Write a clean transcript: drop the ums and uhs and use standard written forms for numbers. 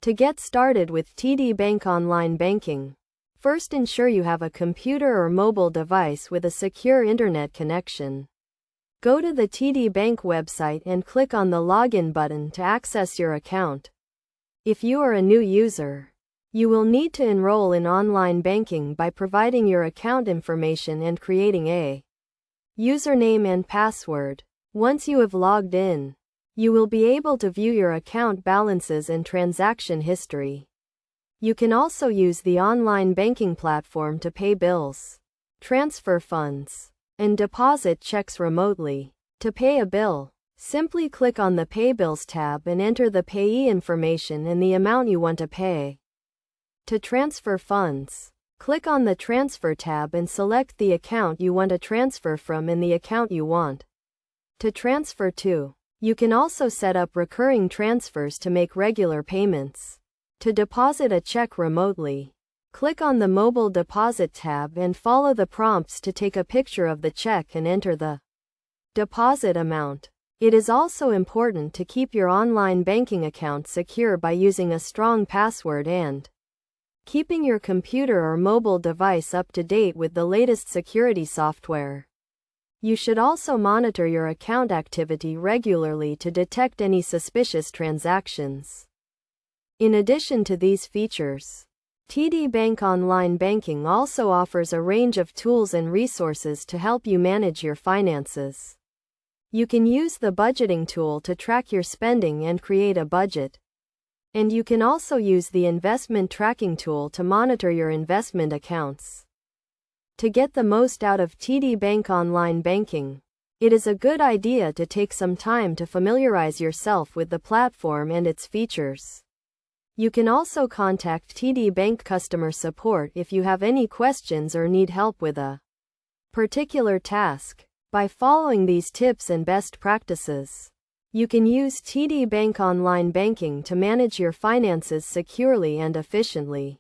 To get started with TD Bank Online Banking, first ensure you have a computer or mobile device with a secure internet connection. Go to the TD Bank website and click on the Login button to access your account. If you are a new user, you will need to enroll in online banking by providing your account information and creating a username and password. Once you have logged in, you will be able to view your account balances and transaction history. You can also use the online banking platform to pay bills, transfer funds, and deposit checks remotely. To pay a bill, simply click on the Pay Bills tab and enter the payee information and the amount you want to pay. To transfer funds, click on the Transfer tab and select the account you want to transfer from and the account you want to transfer to. You can also set up recurring transfers to make regular payments. To deposit a check remotely, click on the Mobile Deposit tab and follow the prompts to take a picture of the check and enter the deposit amount. It is also important to keep your online banking account secure by using a strong password and keeping your computer or mobile device up to date with the latest security software. You should also monitor your account activity regularly to detect any suspicious transactions. In addition to these features, TD Bank Online Banking also offers a range of tools and resources to help you manage your finances. You can use the budgeting tool to track your spending and create a budget. And you can also use the investment tracking tool to monitor your investment accounts. To get the most out of TD Bank Online Banking, it is a good idea to take some time to familiarize yourself with the platform and its features. You can also contact TD Bank customer support if you have any questions or need help with a particular task. By following these tips and best practices, you can use TD Bank Online Banking to manage your finances securely and efficiently.